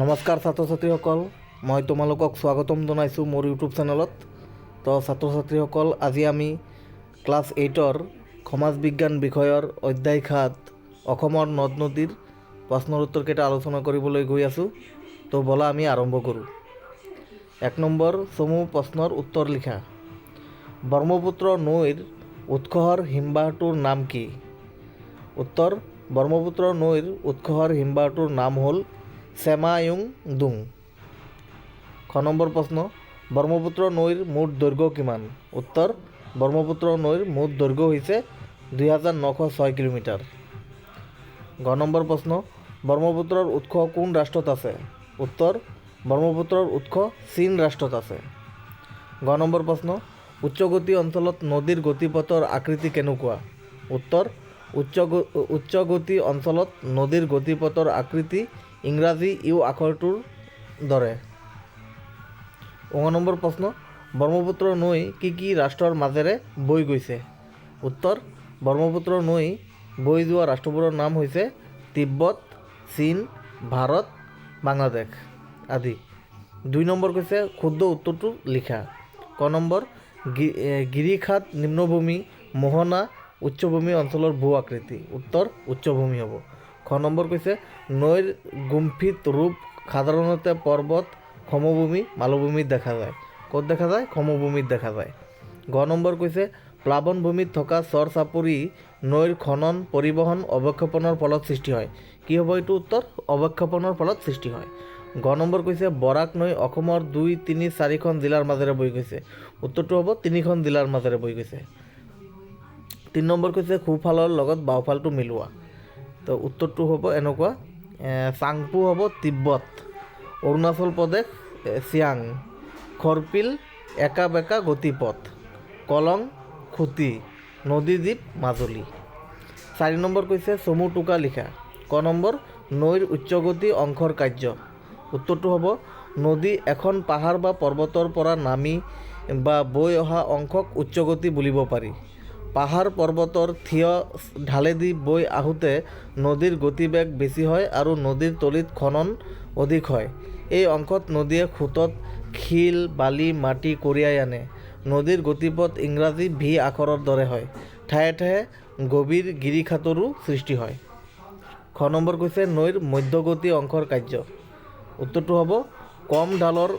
নমস্কাৰ ছাত্ৰ ছাত্ৰীসকল, মই তোমালোকক স্বাগতম জনাইছোঁ মোৰ ইউটিউব চেনেলত। তো ছাত্ৰ ছাত্ৰীসকল, আজি আমি ক্লাছ 8ৰ সমাজ বিজ্ঞান বিষয়ৰ অধ্যায় 7 অসমৰ নদ নদীৰ প্ৰশ্নৰ উত্তৰকেইটা আলোচনা কৰিবলৈ গৈ আছোঁ। তো বলা আমি আৰম্ভ কৰোঁ। 1 নম্বৰ চমু প্ৰশ্নৰ উত্তৰ লিখা। ব্ৰহ্মপুত্ৰ নৈৰ উৎসৰ হিমবাহটোৰ নাম কি? উত্তৰ: ব্ৰহ্মপুত্ৰ নৈৰ উৎসৰ হিমবাহটোৰ নাম হ'ল চেমায়ুংডুং। খ নম্বৰ প্ৰশ্ন: ব্ৰহ্মপুত্ৰ নৈৰ মুঠ দৈৰ্ঘ্য কিমান? উত্তৰ: ব্ৰহ্মপুত্ৰ নৈৰ মুঠ দৈৰ্ঘ্য হৈছে 2906 কিলোমিটাৰ। গ নম্বৰ প্ৰশ্ন: ব্ৰহ্মপুত্ৰৰ উৎস কোন ৰাষ্ট্ৰত আছে? উত্তৰ: ব্ৰহ্মপুত্ৰৰ উৎস চীন ৰাষ্ট্ৰত আছে। গ নম্বৰ প্ৰশ্ন: উচ্চগতি অঞ্চলত নদীৰ গতিপথৰ আকৃতি কেনেকুৱা? উত্তৰ: উচ্চগতি অঞ্চলত নদীৰ গতিপথৰ আকৃতি ইংৰাজী ইউ আখৰটোৰ দৰে। ঙ নম্বৰ প্ৰশ্ন: ব্ৰহ্মপুত্ৰ নৈ কি ৰাষ্ট্ৰৰ মাজেৰে বৈ গৈছে? উত্তৰ: ব্ৰহ্মপুত্ৰ নৈ বৈ যোৱা ৰাষ্ট্ৰবোৰৰ নাম হৈছে তিব্বত, চীন, ভাৰত, বাংলাদেশ আদি। 2 নম্বৰ কৈছে শুদ্ধ উত্তৰটো লিখা। ক নম্বৰ: গিৰিখাত নিম্নভূমি, মোহনা উচ্চভূমি অঞ্চলৰ ভূ আকৃতি। উত্তৰ: উচ্চভূমি হ'ব। খ নম্বৰ কৈছে নৈৰ গুম্ফিত ৰূপ সাধাৰণতে পৰ্বত, সমভূমি, মালভূমিত দেখা যায়। ক'ত দেখা যায়? সমভূমিত দেখা যায়। গ নম্বৰ কৈছে প্লাৱনভূমিত থকা চৰ চাপৰি নৈৰ খনন, পৰিবহণ, অৱক্ষেপণৰ ফলত সৃষ্টি হয়। কি হ'ব এইটো উত্তৰ? অৱক্ষেপণৰ ফলত সৃষ্টি হয়। গ নম্বৰ কৈছে বৰাক নৈ অসমৰ 2, 3, 4খন জিলাৰ মাজেৰে বৈ গৈছে। উত্তৰটো হ'ব 3খন জিলাৰ মাজেৰে বৈ গৈছে। 3 নম্বৰ কৈছে সোঁফালৰ লগত বাওঁফালটো মিলোৱা। তো উত্তৰটো হ'ব এনেকুৱা: চাংপো হ'ব তিব্বত, অৰুণাচল প্ৰদেশ চিয়াং, খৰপিল একা বেকা গতিপথ, কলং খুটি, নদীদ্বীপ মাজুলী। 4 নম্বৰ কৈছে চমু টোকা লিখা। ক নম্বৰ: নৈৰ উচ্চগতি অংশৰ কাৰ্য। উত্তৰটো হ'ব নদী এখন পাহাৰ বা পৰ্বতৰ পৰা নামি বা বৈ অহা অংশক উচ্চগতি বুলিব পাৰি। পাহাৰ পৰ্বতৰ থিয় ঢালেদি বৈ আহোঁতে নদীৰ গতিবেগ বেছি হয় আৰু নদীৰ তলিত খনন অধিক হয়। এই অংশত নদীয়ে সোঁতত শিল, বালি, মাটি কঢ়িয়াই আনে। নদীৰ গতিপথ ইংৰাজী ভি আখৰৰ দৰে হয়। ঠায়ে ঠায়ে গভীৰ গিৰিখাতৰো সৃষ্টি হয়। খ নম্বৰ কৈছে নৈৰ মধ্যগতি অংশৰ কাৰ্য। উত্তৰটো হ'ব কম ঢালৰ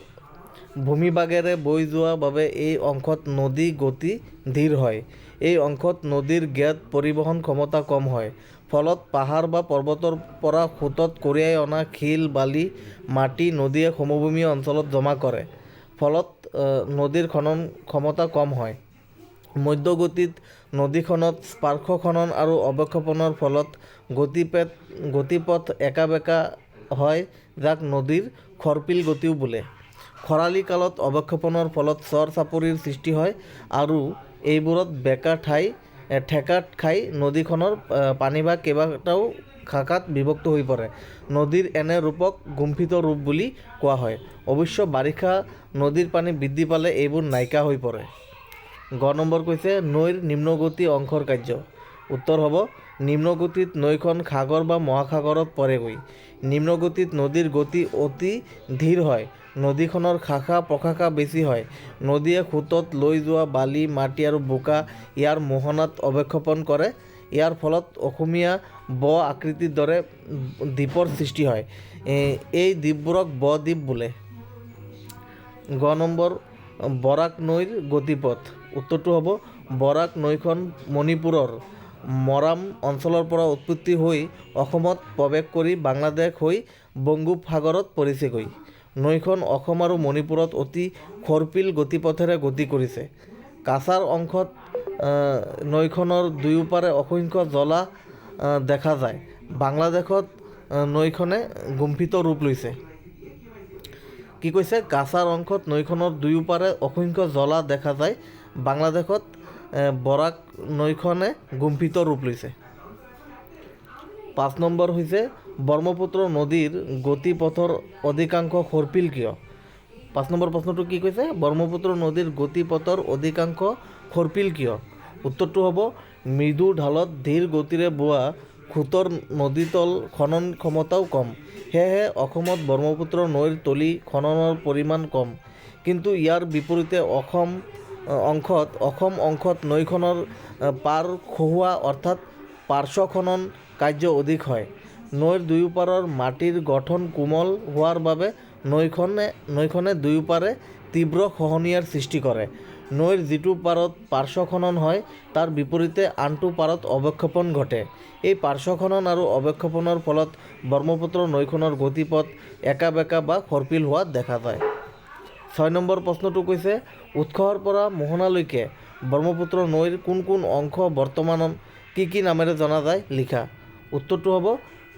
ভূমিভাগেৰে বৈ যোৱা বাবে এই অংশত নদী গতি ধীৰ হয়। এই অংশত নদীৰ জ্ঞাত পৰিবহণ ক্ষমতা কম হয়। ফলত পাহাৰ বা পৰ্বতৰ পৰা সোঁতত কঢ়িয়াই অনা শিল, বালি, মাটি নদীয়ে সমভূমি অঞ্চলত জমা কৰে। ফলত নদীৰ খনন ক্ষমতা কম হয়। মধ্যগতিত নদীখনত স্পাৰ্শ খনন আৰু অৱক্ষেপণৰ ফলত গতিপথ একা বেকা হয়, যাক নদীৰ খৰপিল গতিও বোলে। খৰালি কালত অৱক্ষেপণৰ ফলত চৰ চাপৰিৰ সৃষ্টি হয় আৰু এইবোৰত বেকা ঠেকাত খাই নদীখনৰ পানীভাগ কেইবাটাও শাখাত বিভক্ত হৈ পৰে। নদীৰ এনে ৰূপক গুম্ফিত ৰূপ বুলি কোৱা হয়। অৱশ্যে বাৰিষা নদীৰ পানী বৃদ্ধি পালে এইবোৰ নাইকিয়া হৈ পৰে। গ নম্বৰ কৈছে নৈৰ নিম্নগতি অংশৰ কাৰ্য। উত্তৰ হ'ব নিম্নগতিত নৈখন সাগৰ বা মহাসাগৰত পৰেগৈ। নিম্নগতিত নদীৰ গতি অতি ধীৰ হয়। নদীখনৰ শাখা প্ৰশাখা বেছি হয়। নদীয়ে সোঁতত লৈ যোৱা বালি, মাটি আৰু বোকা ইয়াৰ মোহনাত অৱক্ষেপণ কৰে। ইয়াৰ ফলত অসমীয়া ব আকৃতিৰ দৰে দ্বীপৰ সৃষ্টি হয়। এই দ্বীপবোৰক ব-দ্বীপ বোলে। গ নম্বৰ বৰাক নৈৰ গতিপথ। উত্তৰটো হ'ব বৰাক নৈখন মণিপুৰৰ মৰাম অঞ্চলৰ পৰা উৎপত্তি হৈ অসমত প্ৰৱেশ কৰি বাংলাদেশ হৈ বংগোপসাগৰত পৰিছেগৈ। নৈখন অসম আৰু মণিপুৰত অতি খৰপিল গতিপথেৰে গতি কৰিছে। কাছাৰ অংশত নৈখনৰ দুয়োপাৰে অসংখ্য জলা দেখা যায়। বাংলাদেশত নৈখনে গুম্ফিত ৰূপ লৈছে। কি কৈছে? কাছাৰ অংশত নৈখনৰ দুয়োপাৰে অসংখ্য জলা দেখা যায়। বাংলাদেশত বৰাক নৈখনে গুম্ফিত ৰূপ লৈছে। 5 নম্বৰ হৈছে ব্ৰহ্মপুত্ৰ নদীৰ গতিপথৰ অধিকাংশ খৰপিল কিয়? 5 নম্বৰ প্ৰশ্নটো কি কৈছে? ব্ৰহ্মপুত্ৰ নদীৰ গতিপথৰ অধিকাংশ খৰপিল কিয়? উত্তৰটো হ'ব মৃদু ঢালত ধীৰ গতিৰে বোৱা খুঁতৰ নদীতল খনন ক্ষমতাও কম। সেয়েহে অসমত ব্ৰহ্মপুত্ৰ নৈৰ তলি খননৰ পৰিমাণ কম। কিন্তু ইয়াৰ বিপৰীতে অসম অংশত নৈখনৰ পাৰ খহোৱা অৰ্থাৎ পাৰ্শ্ব খনন কাৰ্য অধিক হয়। নৈৰ দুয়োপাৰৰ মাটিৰ গঠন কোমল হোৱাৰ বাবে নৈখনে দুয়োপাৰে তীব্ৰ খহনীয়াৰ সৃষ্টি কৰে। নৈৰ যিটো পাৰত পাৰ্শ্ব খনন হয় তাৰ বিপৰীতে আনটো পাৰত অৱক্ষেপণ ঘটে। এই পাৰ্শ্ব খনন আৰু অৱক্ষেপণৰ ফলত ব্ৰহ্মপুত্ৰ নৈখনৰ গতিপথ একা বেঁকা বা সৰ্পিল হোৱা দেখা যায়। 6 নম্বৰ প্ৰশ্নটো কৈছে উৎসৰ পৰা মোহনালৈকে ব্ৰহ্মপুত্ৰ নৈৰ কোন কোন অংশ বৰ্তমান কি নামেৰে জনা যায় লিখা। উত্তৰটো হ'ব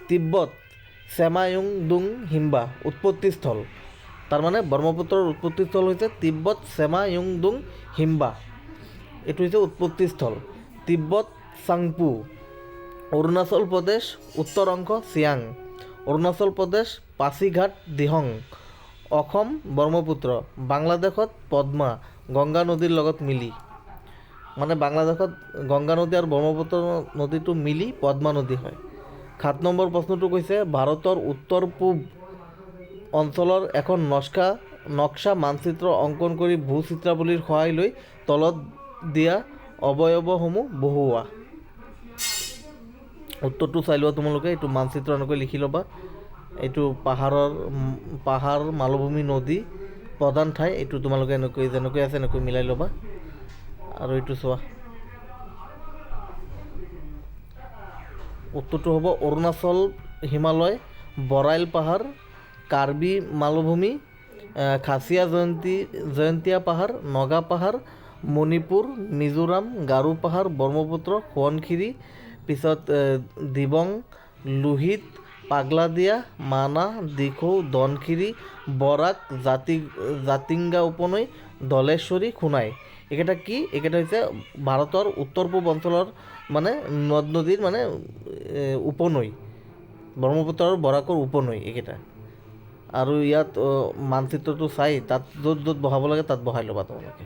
তিব্বত চেমায়ুংডুং হিমবা উৎপত্তিস্থল। তাৰমানে ব্ৰহ্মপুত্ৰৰ উৎপত্তিস্থল হৈছে তিব্বত চেমায়ুংডুং হিমবা, এইটো হৈছে উৎপত্তিস্থল। তিব্বত চাংপু, অৰুণাচল প্ৰদেশ উত্তৰ অংশ চিয়াং, অৰুণাচল প্ৰদেশ পাছিঘাট দিহং, অসম ব্ৰহ্মপুত্ৰ, বাংলাদেশত পদ্মা গংগা নদীৰ লগত মিলি, মানে বাংলাদেশত গংগা নদী আৰু ব্ৰহ্মপুত্ৰ নদীটো মিলি পদ্মা নদী হয়। 7 নম্বৰ প্ৰশ্নটো কৈছে ভাৰতৰ উত্তৰ পূব অঞ্চলৰ এখন নক্সা মানচিত্ৰ অংকন কৰি ভূচিত্ৰাৱলীৰ সহায় লৈ তলত দিয়া অৱয়ৱসমূহ বহুওৱা। উত্তৰটো চাই লোৱা তোমালোকে, এইটো মানচিত্ৰ এনেকৈ লিখি ল'বা। এইটো পাহাৰ মালভূমি নদী প্ৰধান ঠাই, এইটো তোমালোকে যেনেকৈ আছে এনেকৈ মিলাই ল'বা। আৰু এইটো চোৱা, উত্তৰটো হ'ব অৰুণাচল হিমালয়, বৰাইল পাহাৰ, কাৰ্বি মালভূমি, খাচীয়া জয়ন্তীয়া পাহাৰ, নগা পাহাৰ, মণিপুৰ, মিজোৰাম, গাৰো পাহাৰ, ব্ৰহ্মপুত্ৰ, সোৱণশিৰি, পিছত দিবং, লোহিত, পাগলাদিয়া, মানা, দিখৌ, ধনশিৰি, বৰাক, জাতিংগা উপনৈ, ধলেশ্বৰী, সোণাই। এইকেইটা কি? এইকেইটা হৈছে ভাৰতৰ উত্তৰ পূব অঞ্চলৰ মানে নদ নদীৰ মানে উপনৈ, ব্ৰহ্মপুত্ৰ আৰু বৰাকৰ উপনৈ এইকেইটা। আৰু ইয়াত মানচিত্ৰটো চাই তাত য'ত বহাব লাগে তাত বহাই ল'বা তোমালোকে।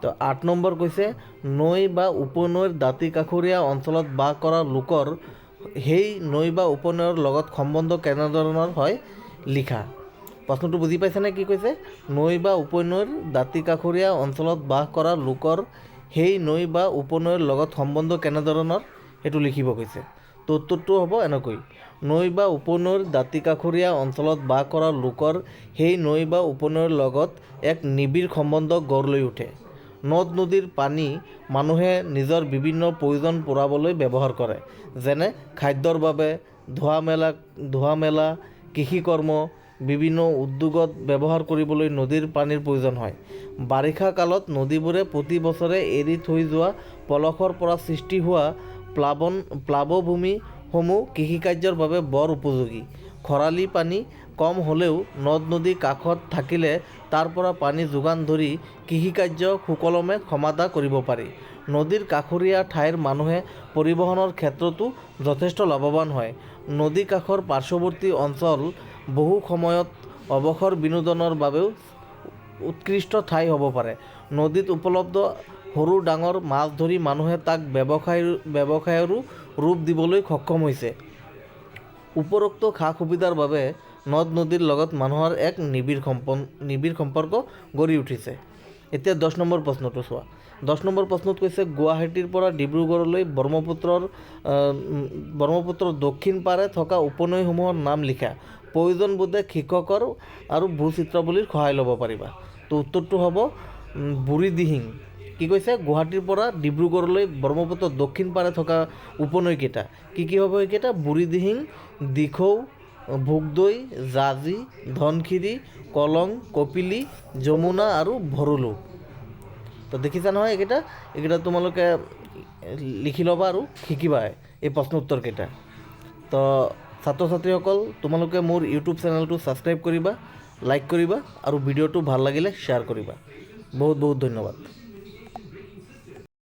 তো 8 নম্বৰ কৈছে নৈ বা উপনৈৰ দাঁতি কাষৰীয়া অঞ্চলত বাস কৰা লোকৰ সেই নৈ বা উপনৈৰ লগত সম্বন্ধ কেনেধৰণৰ হয় লিখা। প্ৰশ্নটো বুজি পাইছেনে কি কৈছে? নৈ বা উপনৈৰ দাঁতি কাষৰীয়া অঞ্চলত বাস কৰা লোকৰ সেই নৈ বা উপনৈৰ লগত সম্বন্ধ কেনেধৰণৰ সেইটো লিখিব কৈছে। তো উত্তৰটো হ'ব এনেকৈ, নৈ বা উপনৈৰ দাঁতি কাষৰীয়া অঞ্চলত বাস কৰা লোকৰ সেই নৈ বা উপনৈৰ লগত এক নিবিড় সম্বন্ধ গঢ় লৈ উঠে। নদ নদীৰ পানী মানুহে নিজৰ বিভিন্ন প্ৰয়োজন পূৰাবলৈ ব্যৱহাৰ কৰে, যেনে খাদ্যৰ বাবে, ধোৱা মেলা, কৃষিকৰ্ম, বিভিন্ন উদ্যোগত ব্যৱহাৰ কৰিবলৈ নদীৰ পানীৰ প্ৰয়োজন হয়। বাৰিষা কালত নদীবোৰে প্ৰতি বছৰে এৰি থৈ যোৱা পলসৰ পৰা সৃষ্টি হোৱা প্লাৱভূমিসমূহ কৃষিকাৰ্যৰ বাবে বৰ উপযোগী। খৰালি পানী কম হ'লেও নদ নদী কাষত থাকিলে তাৰ পৰা পানী যোগান ধৰি কৃষিকাৰ্য সুকলমে সমাধা কৰিব পাৰি। নদীৰ কাষৰীয়া ঠাইৰ মানুহে পৰিবহণৰ ক্ষেত্ৰতো যথেষ্ট লাভৱান হয়। নদী কাষৰ পাৰ্শ্বৱৰ্তী অঞ্চল বহু সময়ত অৱসৰ বিনোদনৰ বাবেও উৎকৃষ্ট ঠাই হ'ব পাৰে। নদীত উপলব্ধ সৰু ডাঙৰ মাছ ধৰি মানুহে তাক ব্যৱসায়ৰো ৰূপ দিবলৈ সক্ষম হৈছে। উপৰোক্ত সা সুবিধাৰ বাবে নদ নদীৰ লগত মানুহৰ এক নিবিড় সম্পৰ্ক গঢ়ি উঠিছে। এতিয়া 10 নম্বৰ প্ৰশ্নটো চোৱা। 10 নম্বৰ প্ৰশ্নত কৈছে গুৱাহাটীৰ পৰা ডিব্ৰুগড়লৈ ব্ৰহ্মপুত্ৰৰ দক্ষিণ পাৰে থকা উপনৈসমূহৰ নাম লিখা। প্ৰয়োজন বোধে শিক্ষকৰ আৰু ভূচিত্ৰাৱলীৰ সহায় ল'ব পাৰিবা। তো উত্তৰটো হ'ব বুঢ়ীদিহিং। কি কৈছে? গুৱাহাটীৰ পৰা ডিব্ৰুগড়লৈ ব্ৰহ্মপুত্ৰৰ দক্ষিণ পাৰে থকা উপনৈকেইটা কি হ'ব? এইকেইটা বুঢ়ীদিহিং, দিখৌ, ভোগদৈ, জাঁজি, ধনশিৰি, কলং, কপিলী, যমুনা আৰু ভৰলু। তো দেখিছা নহয়, এইকেইটা তোমালোকে লিখি ল'বা আৰু শিকিবা এই প্ৰশ্ন উত্তৰকেইটা। তো ছাত্ৰ ছাত্ৰীসকল, তোমালোকে মোৰ ইউটিউব চেনেলটো ছাবস্ক্ৰাইব কৰিবা, লাইক কৰিবা আৰু ভিডিঅ'টো ভাল লাগিলে শ্বেয়াৰ কৰিবা। বহুত বহুত ধন্যবাদ।